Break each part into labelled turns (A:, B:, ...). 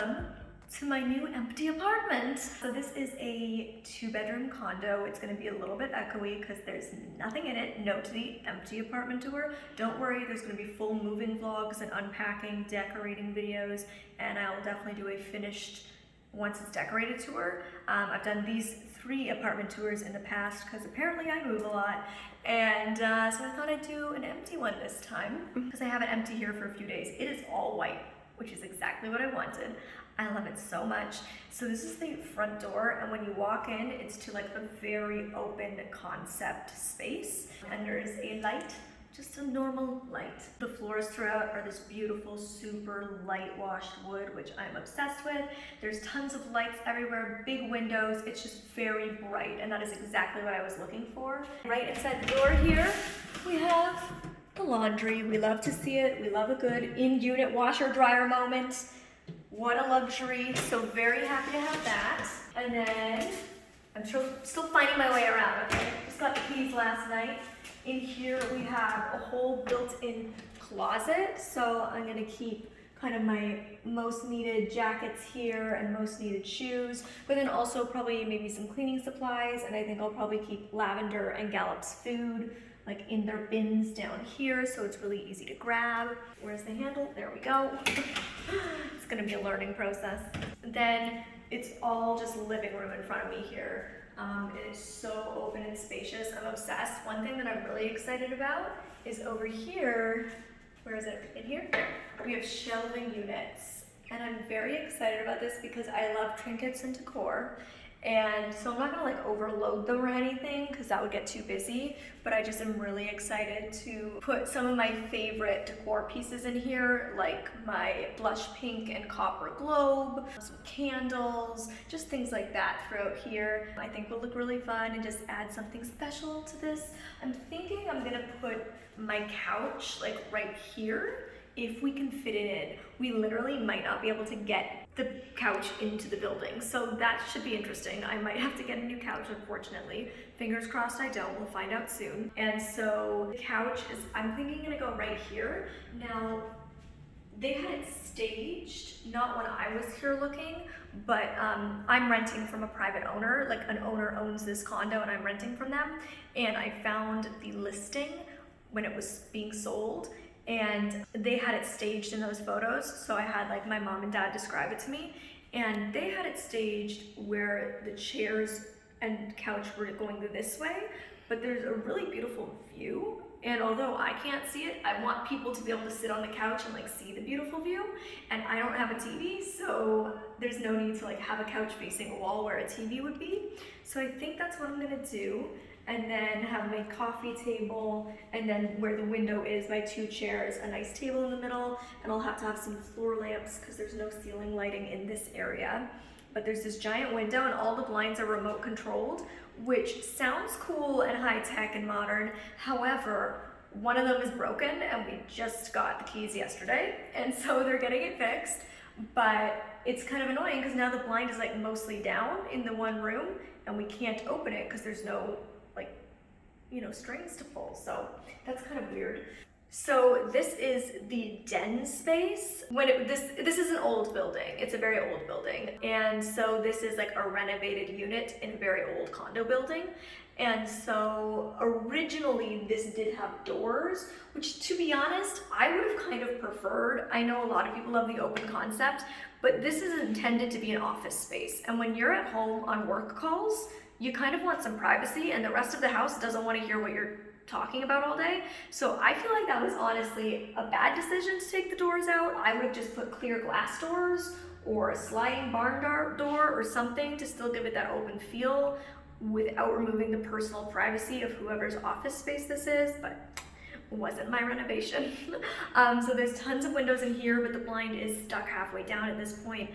A: welcome to my new empty apartment. So this is a 2-bedroom condo. It's gonna be a little bit echoey because there's nothing in it. Note to the empty apartment tour. Don't worry, there's gonna be full moving vlogs and unpacking, decorating videos, and I'll definitely do a finished, once it's decorated tour. I've done these 3 apartment tours in the past because apparently I move a lot. And so I thought I'd do an empty one this time because I have it empty here for a few days. It is all white, which is exactly what I wanted. I love it so much. So this is the front door, and when you walk in, it's to like a very open concept space. And there is a light, just a normal light. The floors throughout are this beautiful, super light washed wood, which I'm obsessed with. There's tons of lights everywhere, big windows. It's just very bright, and that is exactly what I was looking for. Right inside the door here, we have the laundry. We love to see it. We love a good in-unit washer dryer moment. What a luxury. So very happy to have that. And then I'm still finding my way around, okay? Just got the keys last night. In here we have a whole built-in closet. So I'm gonna keep kind of my most needed jackets here and most needed shoes, but then also probably maybe some cleaning supplies. And I think I'll probably keep Lavender and Gallup's food like in their bins down here, so it's really easy to grab. Where's the handle? There we go. It's gonna be a learning process. Then it's all just living room in front of me here. It is so open and spacious. I'm obsessed. One thing that I'm really excited about is over here. Where is it? In here? We have shelving units. And I'm very excited about this because I love trinkets and decor. And so I'm not gonna like overload them or anything because that would get too busy, but I just am really excited to put some of my favorite decor pieces in here, like my blush pink and copper globe, some candles, just things like that throughout here. I think will look really fun and just add something special to this. I'm thinking I'm gonna put my couch like right here if we can fit it in. We literally might not be able to get the couch into the building, so that should be interesting. I might have to get a new couch, unfortunately. Fingers crossed I don't, we'll find out soon. And so the couch is, I'm thinking gonna go right here. Now, they had it staged, not when I was here looking, but I'm renting from a private owner, like an owner owns this condo and I'm renting from them. And I found the listing when it was being sold, and they had it staged in those photos. So I had like my mom and dad describe it to me, and they had it staged where the chairs and couch were going this way, but there's a really beautiful view. And although I can't see it, I want people to be able to sit on the couch and like see the beautiful view. And I don't have a TV, so there's no need to like have a couch facing a wall where a TV would be. So I think that's what I'm gonna do. And then have my coffee table, and then where the window is, my 2 chairs, a nice table in the middle, and I'll have to have some floor lamps because there's no ceiling lighting in this area. But there's this giant window and all the blinds are remote controlled, which sounds cool and high tech and modern. However, one of them is broken and we just got the keys yesterday, and so they're getting it fixed. But it's kind of annoying because now the blind is like mostly down in the one room and we can't open it because there's no strings to pull, so that's kind of weird. So this is the den space. This is an old building. It's a very old building, and so this is like a renovated unit in a very old condo building. And so originally this did have doors, which to be honest, I would have kind of preferred. I know a lot of people love the open concept, but this is intended to be an office space. And when you're at home on work calls, you kind of want some privacy, and the rest of the house doesn't want to hear what you're talking about all day. So I feel like that was honestly a bad decision to take the doors out. I would have just put clear glass doors or a sliding barn door or something to still give it that open feel without removing the personal privacy of whoever's office space this is, but it wasn't my renovation. So there's tons of windows in here, but the blind is stuck halfway down at this point.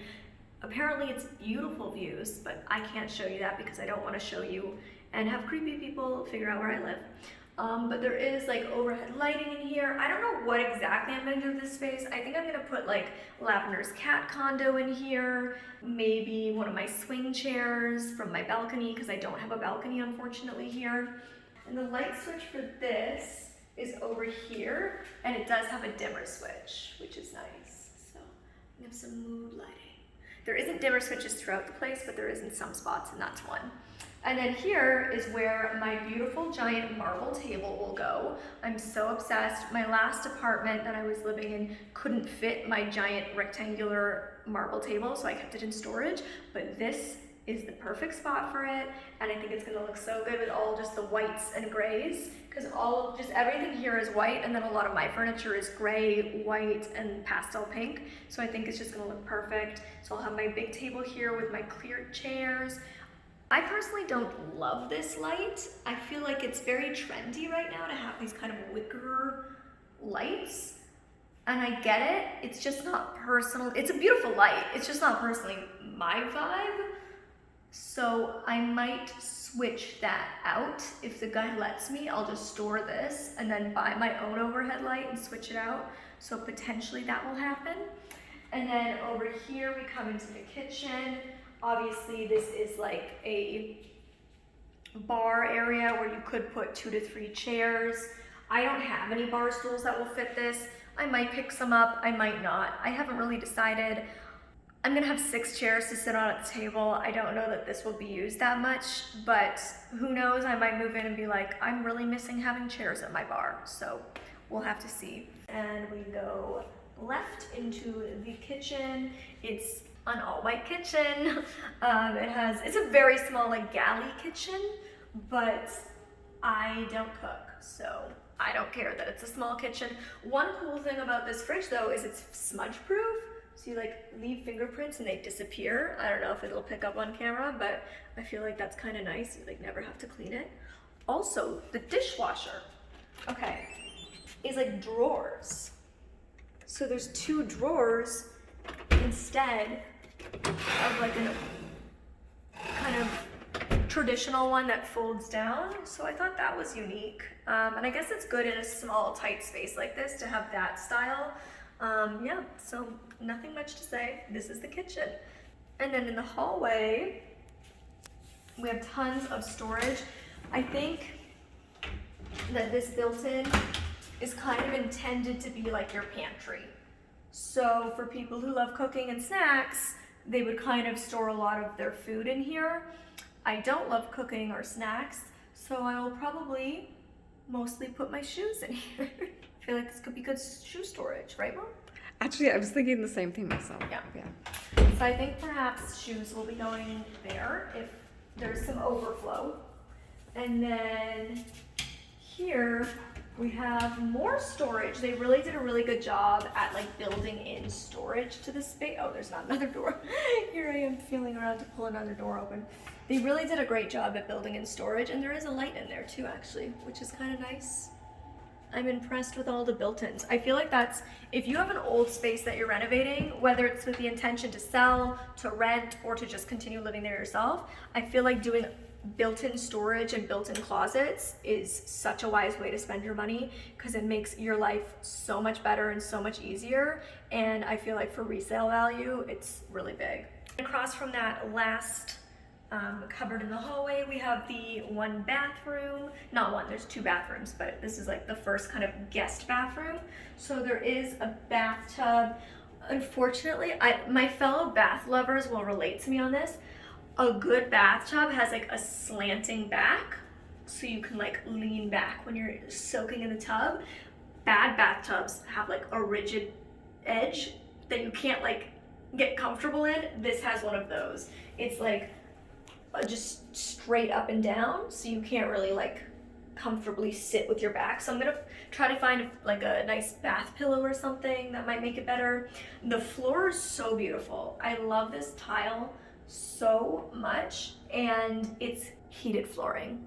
A: Apparently it's beautiful views, but I can't show you that because I don't want to show you and have creepy people figure out where I live. But there is like overhead lighting in here. I don't know what exactly I'm gonna do with this space. I think I'm gonna put like Lavender's cat condo in here, maybe one of my swing chairs from my balcony because I don't have a balcony unfortunately here. And the light switch for this is over here, and it does have a dimmer switch, which is nice. So we have some mood lighting. There isn't dimmer switches throughout the place, but there is in some spots, and that's one. And then here is where my beautiful giant marble table will go. I'm so obsessed. My last apartment that I was living in couldn't fit my giant rectangular marble table, so I kept it in storage, but this is the perfect spot for it, and I think it's gonna look so good with all just the whites and grays, because just everything here is white, and then a lot of my furniture is gray, white, and pastel pink, so I think it's just gonna look perfect. So I'll have my big table here with my clear chairs. I personally don't love this light. I feel like it's very trendy right now to have these kind of wicker lights. And I get it, it's just not personal. It's a beautiful light, it's just not personally my vibe. So I might switch that out. If the guy lets me, I'll just store this and then buy my own overhead light and switch it out. So potentially that will happen. And then over here we come into the kitchen. Obviously this is like a bar area where you could put 2 to 3 chairs. I don't have any bar stools that will fit this. I might pick some up, I might not. I haven't really decided. I'm gonna have 6 chairs to sit on at the table. I don't know that this will be used that much, but who knows, I might move in and be like, I'm really missing having chairs at my bar. So we'll have to see. And we go left into the kitchen. It's an all-white kitchen. It's a very small like galley kitchen, but I don't cook, so I don't care that it's a small kitchen. One cool thing about this fridge though is it's smudge proof. So you like leave fingerprints and they disappear. I don't know if it'll pick up on camera, but I feel like that's kind of nice. You like never have to clean it. Also, the dishwasher, okay, is like drawers. So there's 2 drawers instead of like a kind of traditional one that folds down. So I thought that was unique. And I guess it's good in a small, tight space like this to have that style. Yeah, so nothing much to say. This is the kitchen. And then in the hallway, we have tons of storage. I think that this built-in is kind of intended to be like your pantry. So for people who love cooking and snacks, they would kind of store a lot of their food in here. I don't love cooking or snacks, so I will probably mostly put my shoes in here. I feel like this could be good shoe storage, right, Mom?
B: Actually, I was thinking the same thing myself.
A: Yeah. So I think perhaps shoes will be going there if there's some overflow. And then here we have more storage. They really did a really good job at like building in storage to the space. Oh, there's not another door. Here I am feeling around to pull another door open. They really did a great job at building in storage, and there is a light in there too, actually, which is kind of nice. I'm impressed with all the built-ins. I feel like that's, if you have an old space that you're renovating, whether it's with the intention to sell, to rent, or to just continue living there yourself, I feel like doing built-in storage and built-in closets is such a wise way to spend your money, because it makes your life so much better and so much easier. And I feel like for resale value, it's really big. Across from that last cupboard in the hallway, we have the 1 bathroom. Not one, there's 2 bathrooms, but this is like the first kind of guest bathroom. So there is a bathtub. Unfortunately, my fellow bath lovers will relate to me on this. A good bathtub has like a slanting back, so you can like lean back when you're soaking in the tub. Bad bathtubs have like a rigid edge that you can't like get comfortable in. This has one of those. It's like just straight up and down, so you can't really like comfortably sit with your back. So I'm gonna try to find like a nice bath pillow or something that might make it better. The floor is so beautiful. I love this tile so much, and it's heated flooring.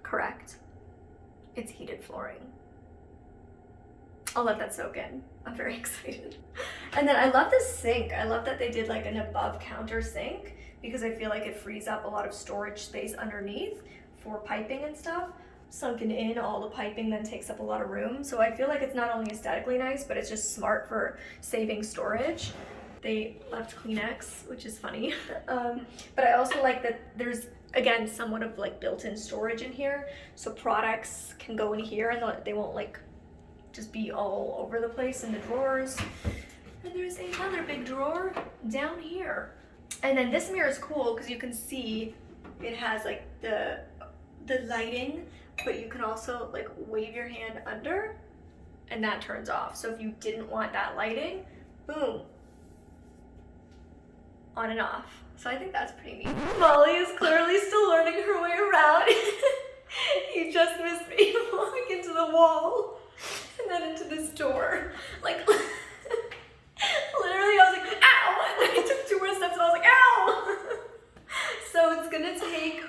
A: Correct. It's heated flooring. I'll let that soak in. I'm very excited. And then I love this sink. I love that they did like an above counter sink, because I feel like it frees up a lot of storage space underneath for piping and stuff. Sunken in, all the piping then takes up a lot of room. So I feel like it's not only aesthetically nice, but it's just smart for saving storage. They left Kleenex, which is funny. But I also like that there's, again, somewhat of like built-in storage in here. So products can go in here and they won't like just be all over the place in the drawers. And there's another big drawer down here. And then this mirror is cool because you can see it has like the lighting, but you can also like wave your hand under and that turns off. So if you didn't want that lighting, boom, on and off. So I think that's pretty neat. Molly is clearly still learning her way around. You just missed me walking into the wall and then into this door. Like, literally I was like, ow! And then I took 2 more steps and I was like, ow! So it's gonna take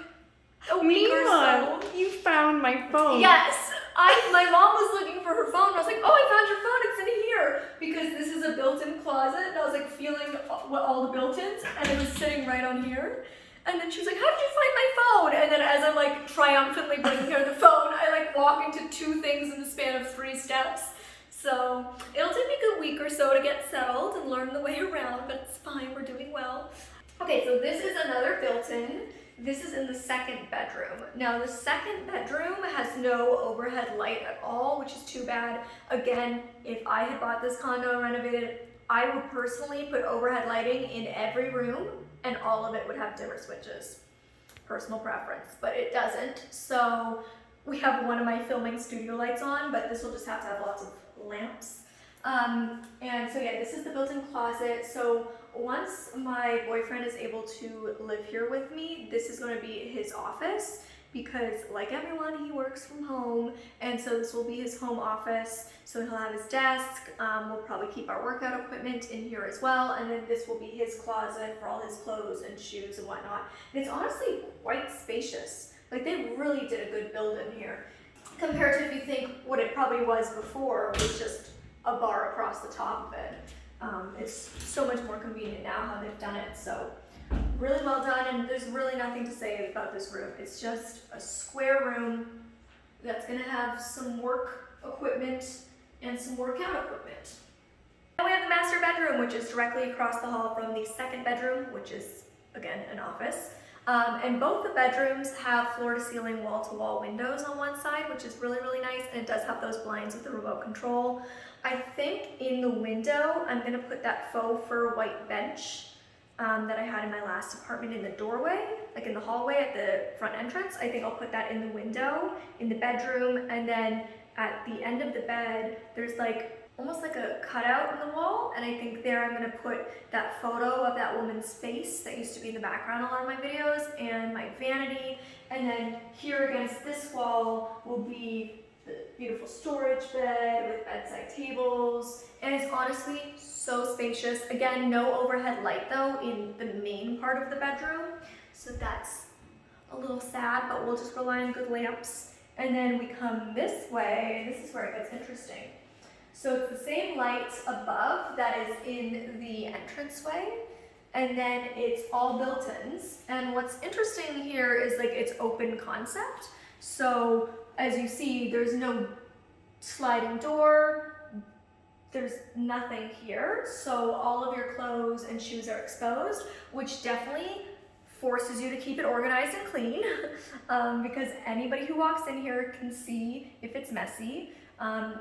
A: a week or so.
B: You found my phone.
A: Yes, my mom was looking for her phone. I was like, oh, I found your phone. It's in here because this is a built-in closet, and I was like feeling all the built-ins, and it was sitting right on here. And then she was like, how did you find my phone? And then as I'm like triumphantly bringing her the phone, I like walk into 2 things in the span of 3 steps. So it'll take me a good week or so to get settled and learn the way around, but it's fine. We're doing well. Okay, so this is another built-in. This is in the 2nd bedroom. Now the 2nd bedroom has no overhead light at all, which is too bad. Again, if I had bought this condo and renovated it, I would personally put overhead lighting in every room and all of it would have dimmer switches. Personal preference, but it doesn't. So we have one of my filming studio lights on, but this will just have to have lots of lamps. And so yeah, this is the built-in closet. So once my boyfriend is able to live here with me, this is going to be his office because like everyone, he works from home, and so this will be his home office. So he'll have his desk. We'll probably keep our workout equipment in here as well, and then this will be his closet for all his clothes and shoes and whatnot. And it's honestly quite spacious. Like they really did a good build in here compared to if you think what it probably was before was just a bar across the top of it. It's so much more convenient now how they've done it. So really well done, and there's really nothing to say about this room. It's just a square room that's gonna have some work equipment and some workout equipment. Now we have the master bedroom, which is directly across the hall from the 2nd bedroom, which is again an office. And both the bedrooms have floor-to-ceiling, wall-to-wall windows on one side, which is really, really nice, and it does have those blinds with the remote control. I think in the window, I'm gonna put that faux fur white bench that I had in my last apartment in the doorway, like in the hallway at the front entrance. I think I'll put that in the window, in the bedroom, and then at the end of the bed, there's like almost like a cutout in the wall, and I think there I'm gonna put that photo of that woman's face that used to be in the background in a lot of my videos, and my vanity, and then here against this wall will be the beautiful storage bed with bedside tables, and it's honestly so spacious. Again, no overhead light though in the main part of the bedroom, so that's a little sad, but we'll just rely on good lamps. And then we come this way, and this is where it gets interesting. So it's the same light above that is in the entranceway, and then it's all built-ins. And what's interesting here is like it's open concept. So as you see, there's no sliding door, there's nothing here. So all of your clothes and shoes are exposed, which definitely forces you to keep it organized and clean because anybody who walks in here can see if it's messy.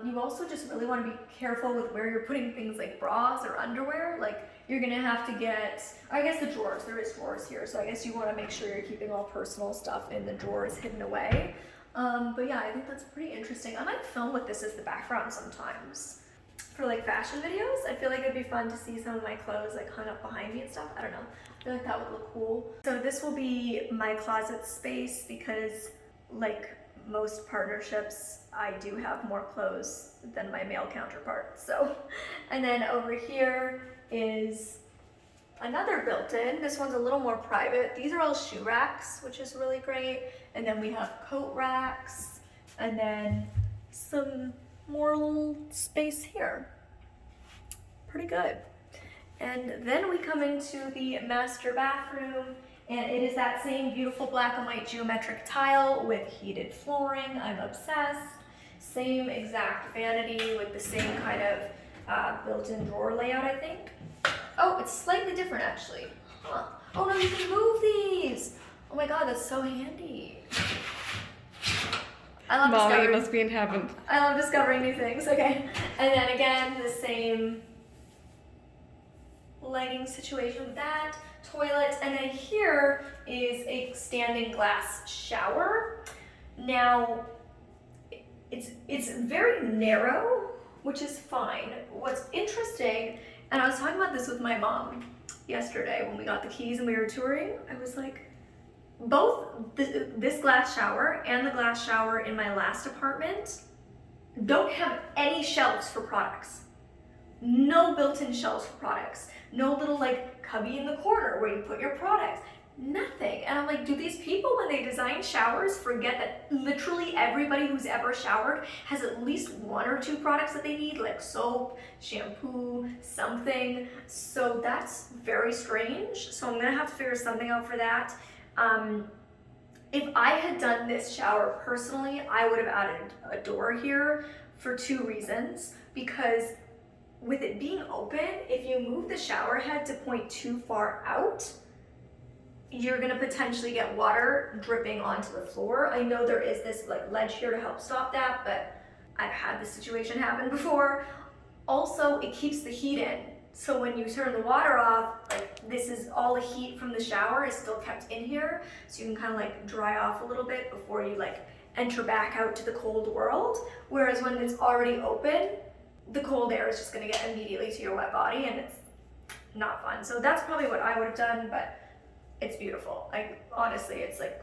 A: You also just really want to be careful with where you're putting things like bras or underwear. Like you're gonna have to get, I guess the drawers, there is drawers here, so I guess you want to make sure you're keeping all personal stuff in the drawers hidden away. But yeah, I think that's pretty interesting. I might film with this as the background sometimes for like fashion videos. I feel like it'd be fun to see some of my clothes like hung up behind me and stuff. I don't know, I feel like that would look cool. So this will be my closet space because like most partnerships, I do have more clothes than my male counterpart. So, and then over here is another built-in. This one's a little more private. These are all shoe racks, which is really great. And then we have coat racks, and then some more little space here. Pretty good. And then we come into the master bathroom, and it is that same beautiful black and white geometric tile with heated flooring. I'm obsessed. Same exact vanity with the same kind of built-in drawer layout, I think. Oh, it's slightly different actually. Huh. Oh no, you can move these. Oh my god, that's so handy. I love
B: Molly
A: discovering.
B: must be in heaven.
A: I love discovering new things. Okay, and then again the same lighting situation with that, toilet, and then here is a standing glass shower. Now, it's very narrow, which is fine. What's interesting, and I was talking about this with my mom yesterday when we got the keys and we were touring, I was like, both this glass shower and the glass shower in my last apartment don't have any shelves for products. No built-in shelves for products. No little like cubby in the corner where you put your products. Nothing. And I'm like, do these people, when they design showers, forget that literally everybody who's ever showered has at least one or two products that they need, like soap, shampoo, something. So that's very strange. So I'm gonna have to figure something out for that. If I had done this shower personally, I would have added a door here for two reasons. Because with it being open, if you move the shower head to point too far out, you're gonna potentially get water dripping onto the floor. I know there is this like ledge here to help stop that, but I've had this situation happen before. Also, it keeps the heat in. So when you turn the water off, like this is all the heat from the shower is still kept in here. So you can kind of like dry off a little bit before you like enter back out to the cold world. Whereas when it's already open, the cold air is just gonna get immediately to your wet body and it's not fun. So that's probably what I would have done, but it's beautiful. Like honestly, it's like,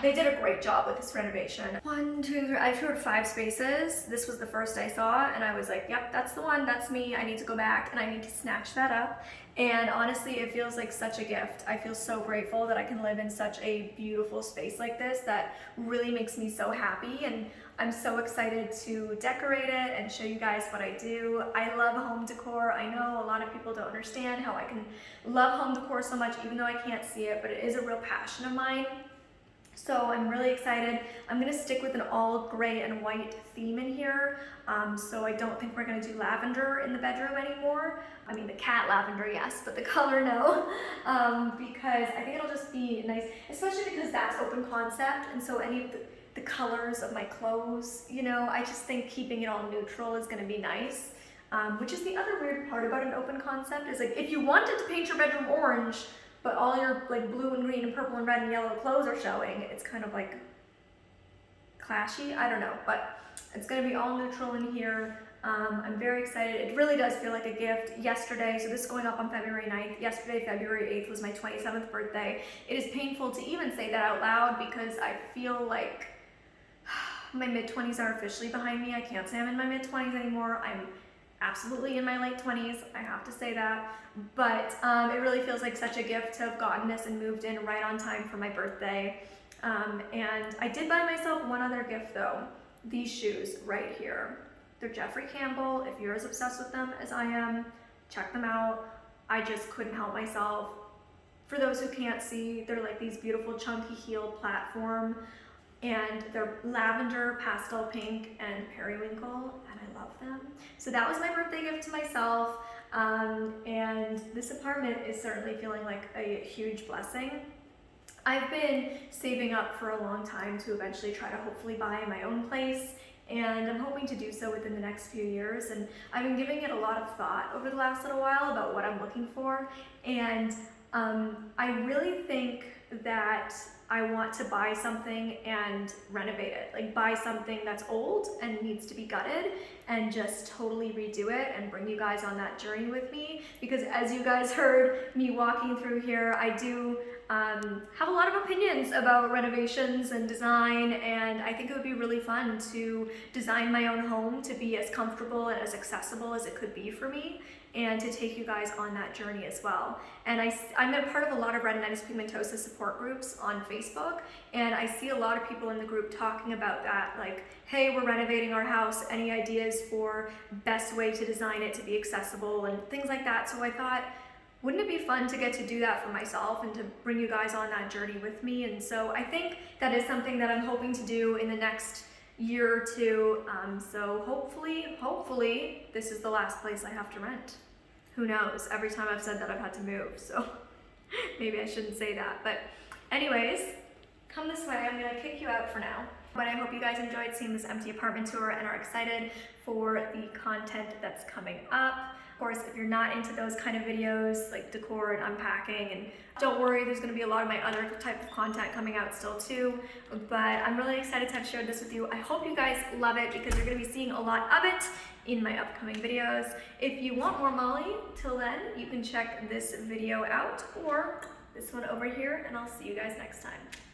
A: they did a great job with this renovation. 1, 2, 3, I toured 5 spaces. This was the first I saw and I was like, yep, that's the one, that's me. I need to go back and I need to snatch that up. And honestly, it feels like such a gift. I feel so grateful that I can live in such a beautiful space like this that really makes me so happy. And I'm so excited to decorate it and show you guys what I do. I love home decor. I know a lot of people don't understand how I can love home decor so much even though I can't see it, but it is a real passion of mine. So I'm really excited. I'm gonna stick with an all gray and white theme in here. So I don't think we're gonna do lavender in the bedroom anymore. I mean, the cat lavender, yes, but the color, no. Because I think it'll just be nice, especially because that's open concept. And so any of the colors of my clothes, you know, I just think keeping it all neutral is gonna be nice. Which is the other weird part about an open concept is like, if you wanted to paint your bedroom orange, but all your like blue and green and purple and red and yellow clothes are showing, it's kind of like clashy, I don't know, but it's gonna be all neutral in here. I'm very excited. It really does feel like a gift. Yesterday, so this is going up on February 9th, yesterday, February 8th was my 27th birthday. It is painful to even say that out loud because I feel like my mid-20s are officially behind me. I can't say I'm in my mid-20s anymore. I'm absolutely in my late 20s, I have to say that, but it really feels like such a gift to have gotten this and moved in right on time for my birthday. And I did buy myself one other gift though, these shoes right here. They're Jeffrey Campbell. If you're as obsessed with them as I am, check them out. I just couldn't help myself. For those who can't see, they're like these beautiful chunky heel platform, and they're lavender, pastel pink, and periwinkle, and I love them. So that was my birthday gift to myself, and this apartment is certainly feeling like a huge blessing. I've been saving up for a long time to eventually try to hopefully buy my own place, and I'm hoping to do so within the next few years, and I've been giving it a lot of thought over the last little while about what I'm looking for, and I really think that I want to buy something and renovate it, like buy something that's old and needs to be gutted and just totally redo it and bring you guys on that journey with me. Because as you guys heard me walking through here, I do have a lot of opinions about renovations and design, and I think it would be really fun to design my own home to be as comfortable and as accessible as it could be for me, and to take you guys on that journey as well. And I'm a part of a lot of Retinitis Pigmentosa support groups on Facebook, and I see a lot of people in the group talking about that, like, hey, we're renovating our house, any ideas for best way to design it to be accessible and things like that. So I thought, wouldn't it be fun to get to do that for myself and to bring you guys on that journey with me? And so I think that is something that I'm hoping to do in the next year or two. So hopefully this is the last place I have to rent. Who knows? Every time I've said that, I've had to move, so maybe I shouldn't say that. But anyways, come this way. I'm gonna kick you out for now. But I hope you guys enjoyed seeing this empty apartment tour and are excited for the content that's coming up. Of course, if you're not into those kind of videos, like decor and unpacking, and don't worry, there's gonna be a lot of my other type of content coming out still too. But I'm really excited to have shared this with you. I hope you guys love it because you're gonna be seeing a lot of it in my upcoming videos. If you want more Molly, till then, you can check this video out or this one over here, and I'll see you guys next time.